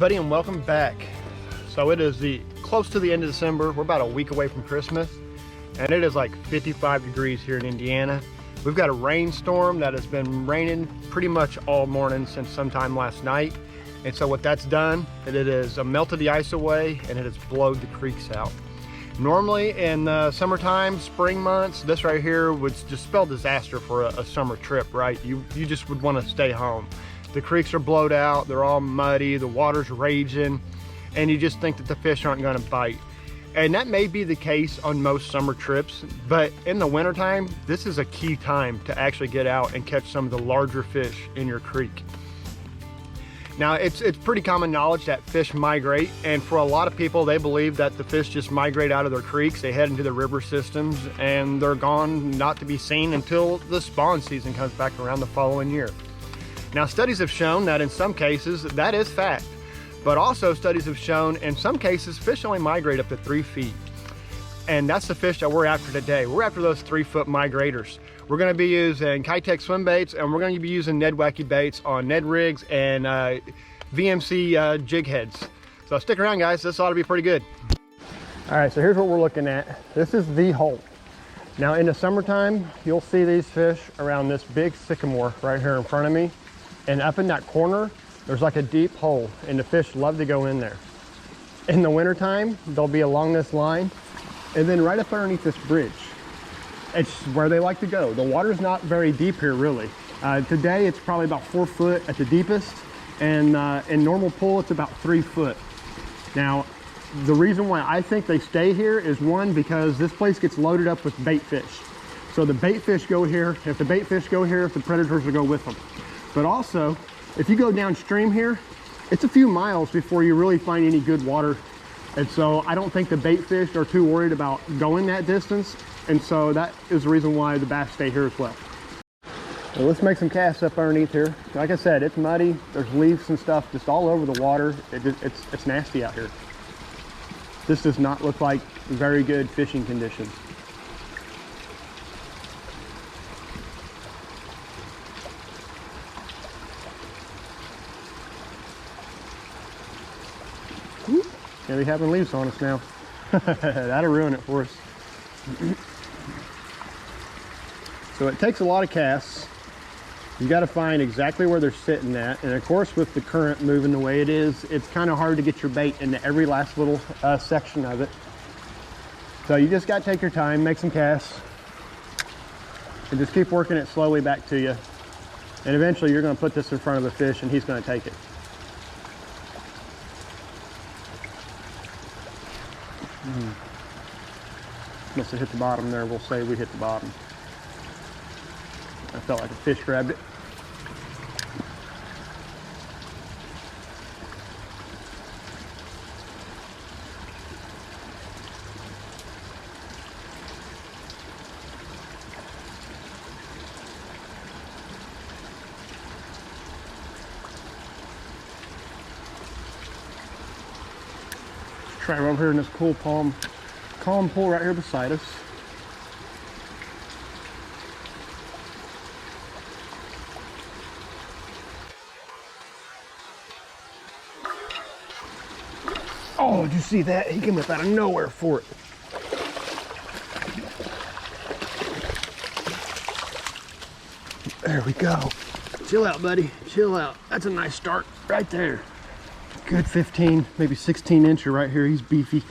everybody, and welcome back. So it is close to the end of December. We're about a week away from Christmas, and it is like 55 degrees here in Indiana. We've got a rainstorm that has been raining pretty much all morning since sometime last night. And so what that's done, it has melted the ice away and it has blowed the creeks out. Normally in the summertime, spring months, this right here would just spell disaster for a summer trip, right? You just would want to stay home. The creeks are blowed out, they're all muddy, the water's raging, and you just think that the fish aren't going to bite. And that may be the case on most summer trips, but in the wintertime, this is a key time to actually get out and catch some of the larger fish in your creek. Now, it's pretty common knowledge that fish migrate, and for a lot of people, they believe that the fish just migrate out of their creeks, they head into the river systems, and they're gone, not to be seen until the spawn season comes back around the following year. Now, studies have shown that in some cases, that is fact, but also studies have shown in some cases, fish only migrate up to 3 feet. And that's the fish that we're after today. We're after those 3-foot migrators. We're gonna be using Kietech swim baits, and we're gonna be using Ned Wacky baits on Ned rigs and VMC jig heads. So stick around, guys, this ought to be pretty good. All right, so here's what we're looking at. This is the hole. Now in the summertime, you'll see these fish around this big sycamore right here in front of me. And up in that corner, there's like a deep hole, and the fish love to go in there. In the wintertime, they'll be along this line, and then right up underneath this bridge. It's where they like to go. The water's not very deep here, really. Today, it's probably about 4 foot at the deepest, and in normal pool, it's about 3 foot. Now, the reason why I think they stay here is, one, because this place gets loaded up with bait fish. So the bait fish go here. If the bait fish go here, the predators will go with them. But also, if you go downstream here, it's a few miles before you really find any good water. And so I don't think the bait fish are too worried about going that distance. And so that is the reason why the bass stay here as well. Well, let's make some casts up underneath here. Like I said, it's muddy. There's leaves and stuff just all over the water. It's nasty out here. This does not look like very good fishing conditions. Yeah, we having leaves on us now. That'll ruin it for us. So it takes a lot of casts. You got to find exactly where they're sitting at, and of course with the current moving the way it is, it's kind of hard to get your bait into every last little section of it. So you just got to take your time, make some casts, and just keep working it slowly back to you. And eventually you're going to put this in front of the fish and he's going to take it. Must have hit the bottom there. We'll say we hit the bottom. I felt like a fish grabbed it. Try over here in this cool calm pool right here beside us. Oh, did you see that? He came up out of nowhere for it. There we go. Chill out, buddy. Chill out. That's a nice start right there. Good 15, maybe 16 incher right here. He's beefy.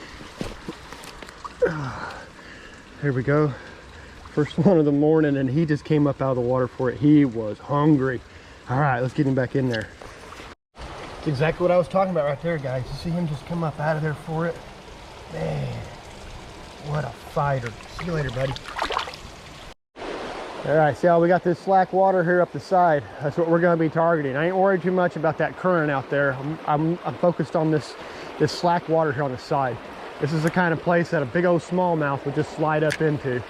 There we go. First one of the morning, and he just came up out of the water for it. He was hungry. All right, let's get him back in there. That's exactly what I was talking about right there, guys. You see him just come up out of there for it? Man, what a fighter. See you later, buddy. All right, see how we got this slack water here up the side? That's what we're gonna be targeting. I ain't worried too much about that current out there. I'm focused on this slack water here on the side. This is the kind of place that a big old smallmouth would just slide up into.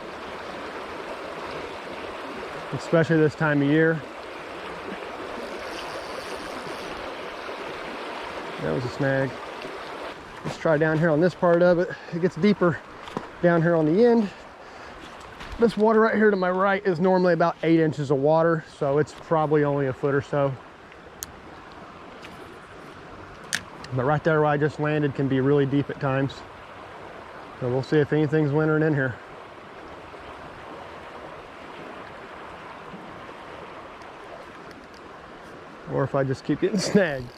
Especially this time of year. That was a snag. Let's try down here on this part of it. It gets deeper down here on the end. This water right here to my right is normally about 8 inches of water, so it's probably only a foot or so. But right there where I just landed can be really deep at times. So we'll see if anything's wintering in here. Or if I just keep getting snagged.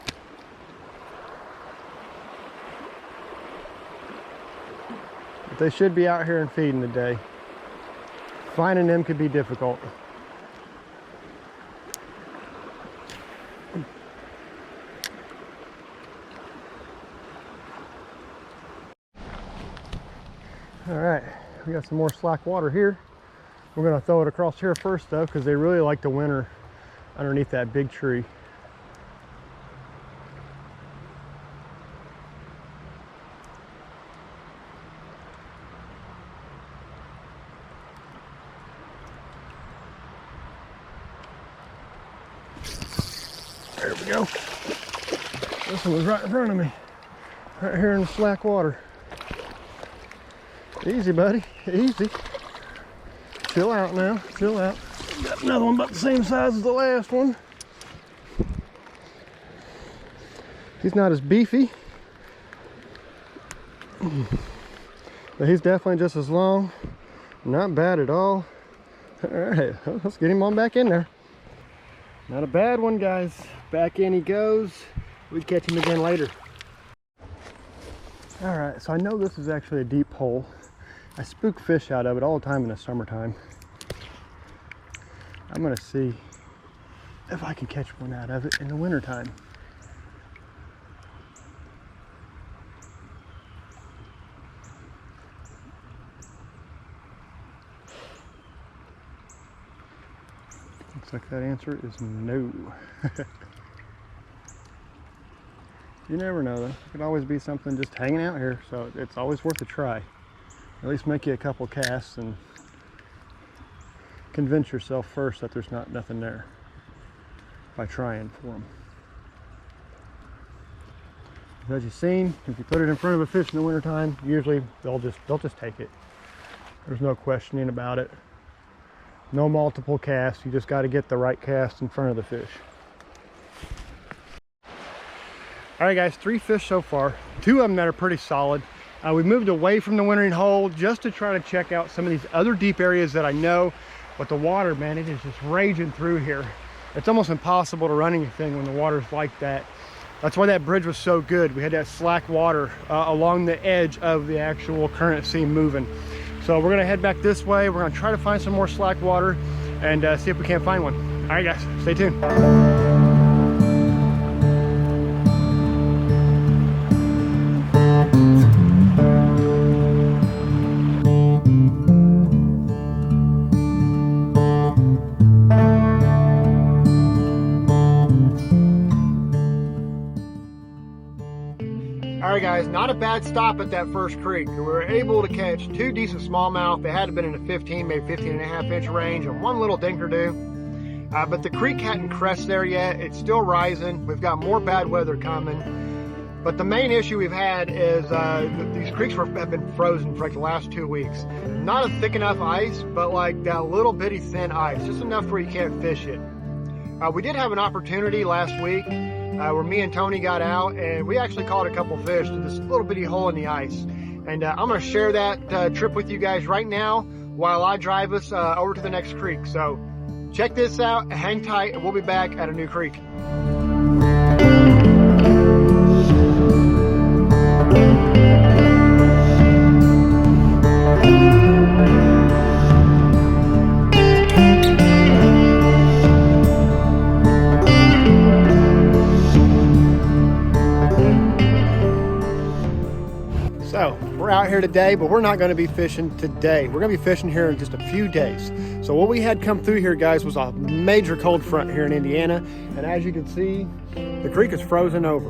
But they should be out here and feeding today. Finding them could be difficult. All right, we got some more slack water here. We're gonna throw it across here first though, because they really like to winter underneath that big tree. There we go. This one was right in front of me, right here in the slack water. Easy, buddy, easy. Chill out now, chill out. Got another one about the same size as the last one. He's not as beefy, but he's definitely just as long. Not bad at all. All right, let's get him on back in there. Not a bad one, guys. Back in he goes. We'll catch him again later. All right, so I know this is actually a deep hole. I spook fish out of it all the time in the summertime. I'm gonna see if I can catch one out of it in the wintertime. Looks like that answer is no. You never know though. It could always be something just hanging out here, so it's always worth a try. At least make you a couple casts and convince yourself first that there's nothing there by trying for them. As you've seen, if you put it in front of a fish in the wintertime, usually they'll just take it. There's no questioning about it. No multiple casts, you just got to get the right cast in front of the fish. All right guys, 3 fish so far, 2 of them that are pretty solid. We moved away from the wintering hole just to try to check out some of these other deep areas that I know, but the water, man, it is just raging through here. It's almost impossible to run anything when the water's like that. That's why that bridge was so good. We had that slack water along the edge of the actual current seam moving. So we're gonna head back this way. We're gonna try to find some more slack water and see if we can't find one. All right guys, stay tuned. All right guys, not a bad stop at that first creek. We were able to catch 2 decent smallmouth. They had been in the 15, maybe 15.5 inch range and 1 little dinker-doo. But the creek hadn't crested there yet. It's still rising. We've got more bad weather coming. But the main issue we've had is these creeks have been frozen for like the last 2 weeks. Not a thick enough ice, but like that little bitty thin ice, just enough where you can't fish it. We did have an opportunity last week where me and Tony got out and we actually caught a couple fish to this little bitty hole in the ice. And I'm gonna share that trip with you guys right now while I drive us over to the next creek. So check this out, hang tight, and we'll be back at a new creek. So we're out here today, but we're not going to be fishing today. We're going to be fishing here in just a few days. So what we had come through here, guys, was a major cold front here in Indiana. And as you can see, the creek is frozen over.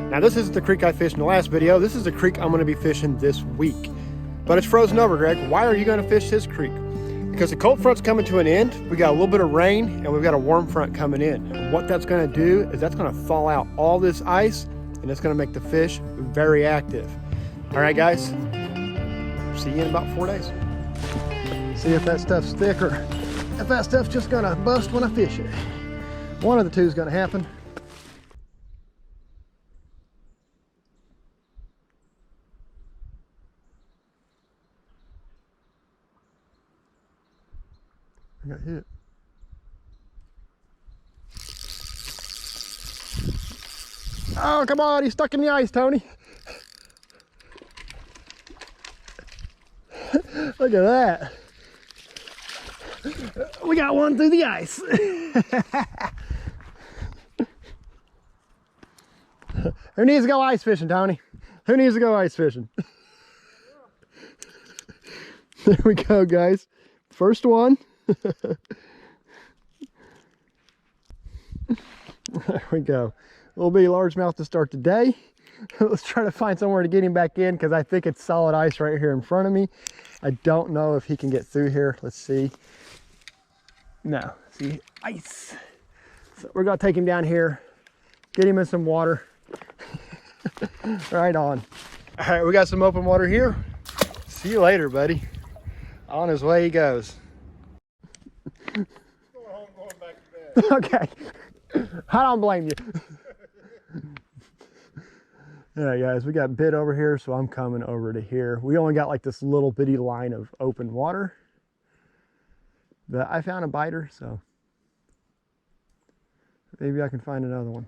Now this isn't the creek I fished in the last video. This is the creek I'm going to be fishing this week. But it's frozen over, Greg. Why are you going to fish this creek? Because the cold front's coming to an end. We got a little bit of rain and we've got a warm front coming in. And what that's going to do is that's going to thaw out all this ice and it's going to make the fish very active. All right, guys, see you in about 4 days. See if that stuff's thick or if that stuff's just gonna bust when I fish it. One of the two is gonna happen. I got hit. Oh, come on, he's stuck in the ice, Tony. Look at that. We got one through the ice. Who needs to go ice fishing, Tony? Who needs to go ice fishing? There we go, guys. First one. There we go. Little bitty largemouth to start the day. Let's try to find somewhere to get him back in because I think it's solid ice right here in front of me. I don't know if he can get through here. Let's see. No, see, ice. So we're gonna take him down here, get him in some water. Right on. All right, we got some open water here. See you later, buddy. On his way he goes. Going home, going back to bed. Okay. I don't blame you. All right, guys, we got bit over here, so I'm coming over to here. We only got like this little bitty line of open water. But I found a biter, so maybe I can find another one.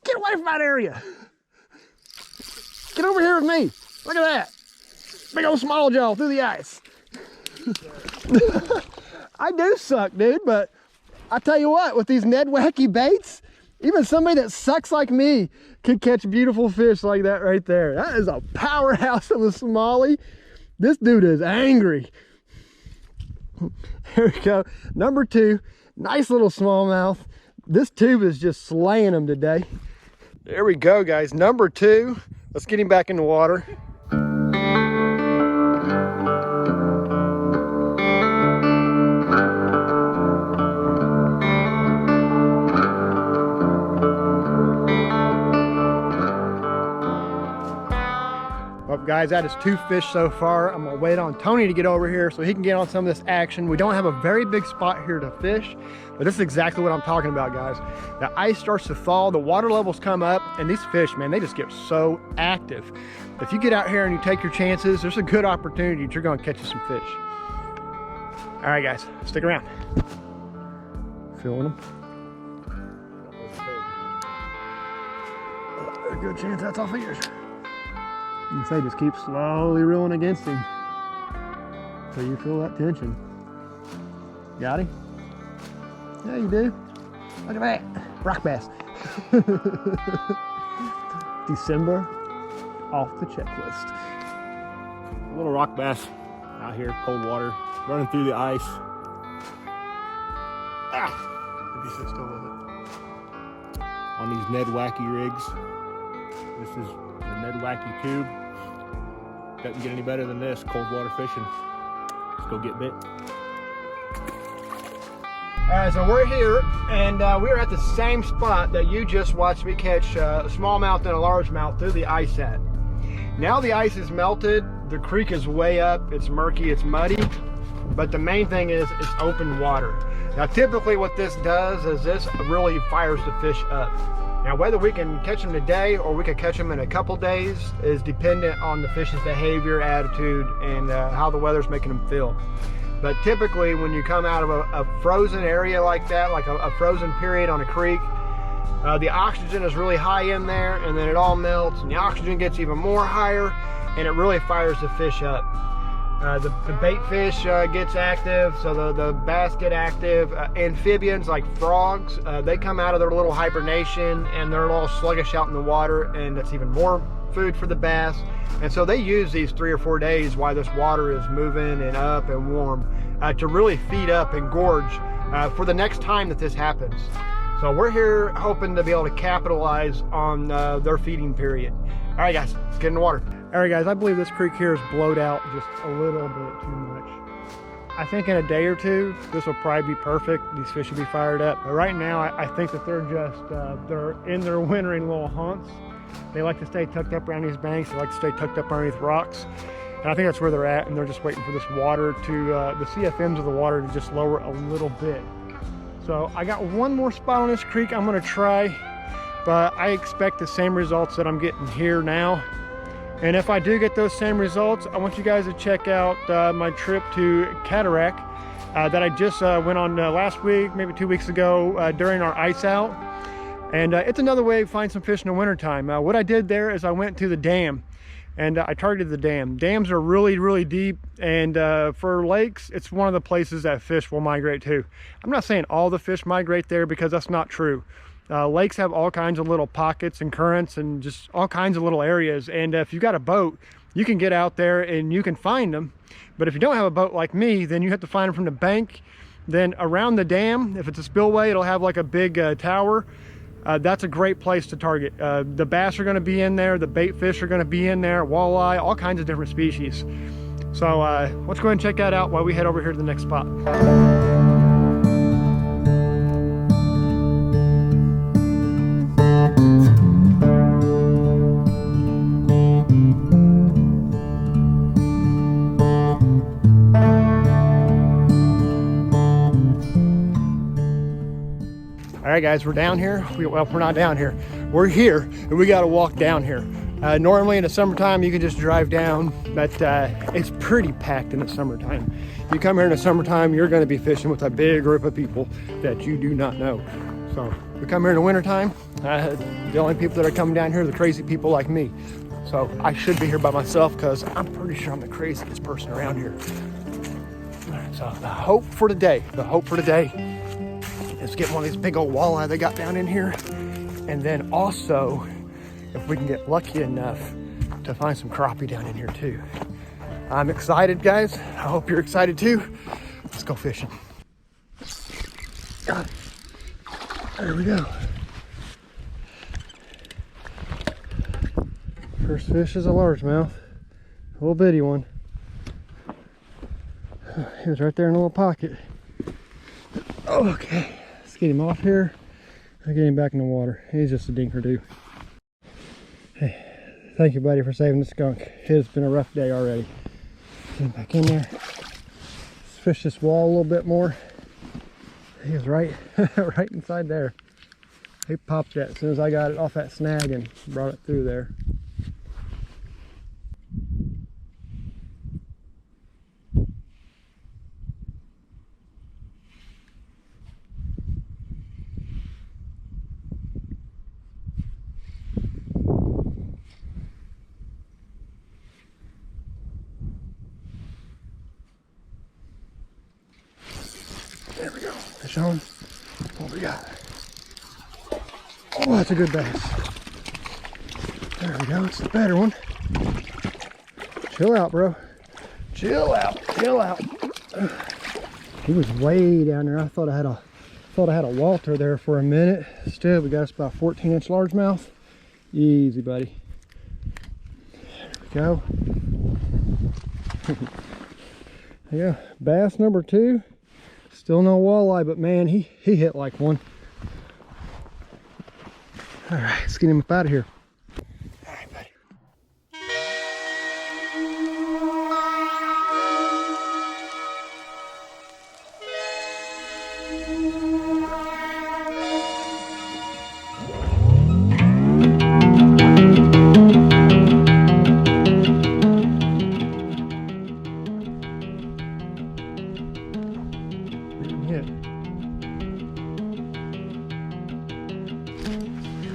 Get away from that area. Get over here with me. Look at that. Big old small jaw through the ice. I do suck, dude, but I tell you what, with these Ned Wacky baits, even somebody that sucks like me could catch beautiful fish like that right there. That is a powerhouse of a smallie. This dude is angry. Here we go. Number 2, nice little smallmouth. This tube is just slaying them today. There we go, guys. Number 2. Let's get him back in the water. Well, guys, that is 2 fish so far. I'm gonna wait on Tony to get over here so he can get on some of this action. We don't have a very big spot here to fish, but this is exactly what I'm talking about, guys. The ice starts to thaw, the water levels come up, and these fish, man, they just get so active. If you get out here and you take your chances, there's a good opportunity that you're gonna catch you some fish. All right, guys, stick around. Feeling them. There's a good chance that's off of yours. You can say just keep slowly reeling against him until you feel that tension. Got him? Yeah, you do. Look at that. Rock bass. December off the checklist. A little rock bass out here, cold water, running through the ice. Maybe he's still with it. On these Ned Wacky rigs. This is the Ned Wacky tube. Doesn't get any better than this, cold water fishing. Let's go get bit. All right, so we're here, and we're at the same spot that you just watched me catch a smallmouth and a largemouth through the ice at. Now the ice is melted, the creek is way up, it's murky, it's muddy, but the main thing is it's open water. Now typically what this does is this really fires the fish up. Now whether we can catch them today or we could catch them in a couple days is dependent on the fish's behavior, attitude, and how the weather's making them feel. But typically when you come out of a frozen area like that, like a frozen period on a creek, the oxygen is really high in there, and then it all melts and the oxygen gets even more higher, and it really fires the fish up. The bait fish gets active, so the bass get active. Amphibians like frogs, they come out of their little hibernation and they're all sluggish out in the water, and that's even more food for the bass. And so they use these 3 or 4 days while this water is moving and up and warm to really feed up and gorge for the next time that this happens. So we're here hoping to be able to capitalize on their feeding period. All right, guys, let's get in the water. All right, guys, I believe this creek here is blowed out just a little bit too much. I think in a day or two, this will probably be perfect. These fish will be fired up. But right now, I think that they're just, they're in their wintering little haunts. They like to stay tucked up around these banks. They like to stay tucked up underneath rocks. And I think that's where they're at, and they're just waiting for this water to, the CFMs of the water to just lower a little bit. So I got one more spot on this creek I'm gonna try, but I expect the same results that I'm getting here now. And if I do get those same results, I want you guys to check out my trip to Kietech that I just went on last week, maybe 2 weeks ago during our ice out. And it's another way to find some fish in the wintertime. What I did there is I went to the dam and I targeted the dam. Dams are really, really deep, and for lakes, it's one of the places that fish will migrate to. I'm not saying all the fish migrate there, because that's not true. Lakes have all kinds of little pockets and currents and just all kinds of little areas. And if you've got a boat, you can get out there and you can find them. But if you don't have a boat like me, then you have to find them from the bank. Then around the dam, if it's a spillway, it'll have like a big tower. That's a great place to target. The bass are gonna be in there, the bait fish are gonna be in there, walleye, all kinds of different species. So let's go ahead and check that out while we head over here to the next spot. All right, guys, we're down here. Well, we're not down here. We're here, and we got to walk down here. Normally in the summertime, you can just drive down, but it's pretty packed in the summertime. If you come here in the summertime, you're going to be fishing with a big group of people that you do not know. So if we come here in the wintertime, the only people that are coming down here are the crazy people like me. So I should be here by myself, because I'm pretty sure I'm the craziest person around here. So the hope for today is get one of these big old walleye they got down in here. And then also, if we can get lucky enough to find some crappie down in here too. I'm excited, guys. I hope you're excited too. Let's go fishing. Got it. There we go. First fish is a largemouth. A little bitty one. He was right there in a little pocket. Okay. Get him off here. I get him back in the water. He's just a dinker dude. Hey, thank you, buddy, for saving the skunk. It's been a rough day already. Get him back in there. Let's fish this wall a little bit more. He was right, right inside there. He popped that as soon as I got it off that snag and brought it through there. There we go. Fish on. What we got? Oh, that's a good bass. There we go. It's the better one. Chill out, bro. Chill out. Chill out. He was way down there. I thought I had a Walter there for a minute. Instead, we got us about 14-inch largemouth. Easy, buddy. There we go. There you go. Bass number 2. Still no walleye, but man, he hit like one. All right, let's get him up out of here. All right, buddy.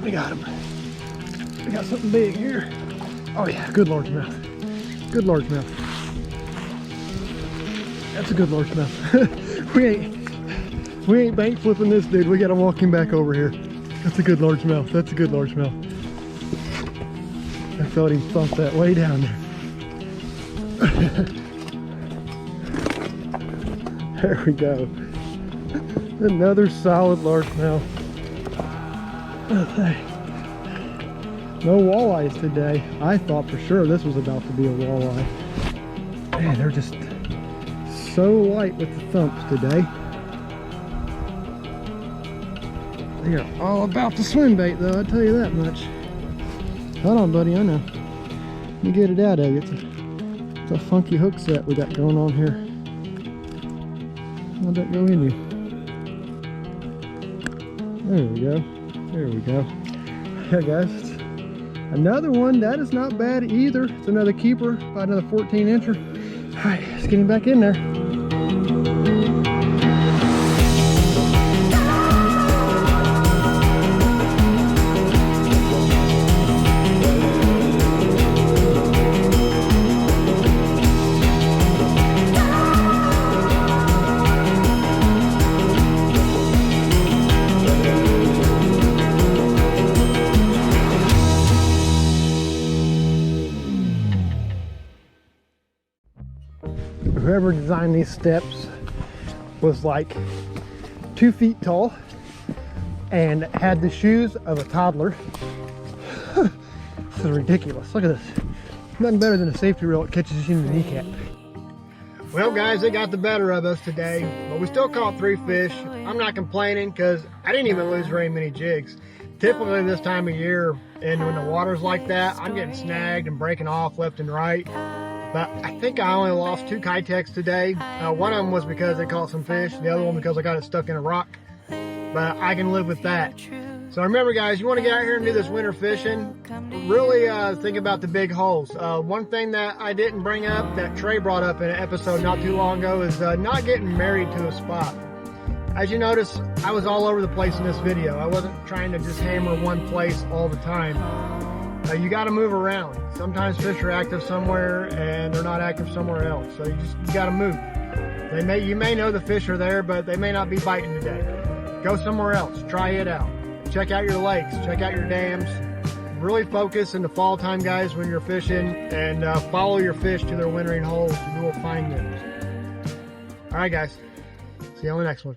We got him. We got something big here. Oh yeah, good largemouth. Good largemouth. That's a good largemouth. we ain't bank flipping this dude. We gotta walk him back over here. That's a good largemouth. That's a good largemouth. I felt him thump that way down there. There we go. Another solid largemouth. No walleyes today. I thought for sure this was about to be a walleye. Man, they're just so light with the thumps today. They are all about the swim bait though, I'll tell you that much. Hold on, buddy, I know. Let me get it out of you. It's a funky hook set we got going on here. How'd that go in you? There we go. There we go. There, guys. Another one that is not bad either. It's another keeper, about another 14-incher. All right, let's get him back in there. Whoever designed these steps was like 2 feet tall and had the shoes of a toddler. This is ridiculous. Look at this. Nothing better than a safety rail that catches you in the kneecap. Well, guys, it got the better of us today, but we still caught 3 fish. I'm not complaining because I didn't even lose very many jigs. Typically this time of year, and when the water's like that, I'm getting snagged and breaking off left and right. But I think I only lost 2 Kietechs today. One of them was because they caught some fish. The other one because I got it stuck in a rock. But I can live with that. So remember, guys, you want to get out here and do this winter fishing, really think about the big holes. One thing that I didn't bring up that Trey brought up in an episode not too long ago is not getting married to a spot. As you notice, I was all over the place in this video. I wasn't trying to just hammer one place all the time. You got to move around. Sometimes fish are active somewhere and they're not active somewhere else. So you got to move. You may know the fish are there, but they may not be biting today. Go somewhere else. Try it out. Check out your lakes. Check out your dams. Really focus in the fall time, guys, when you're fishing, and follow your fish to their wintering holes. You will find them. All right, guys. See you on the next one.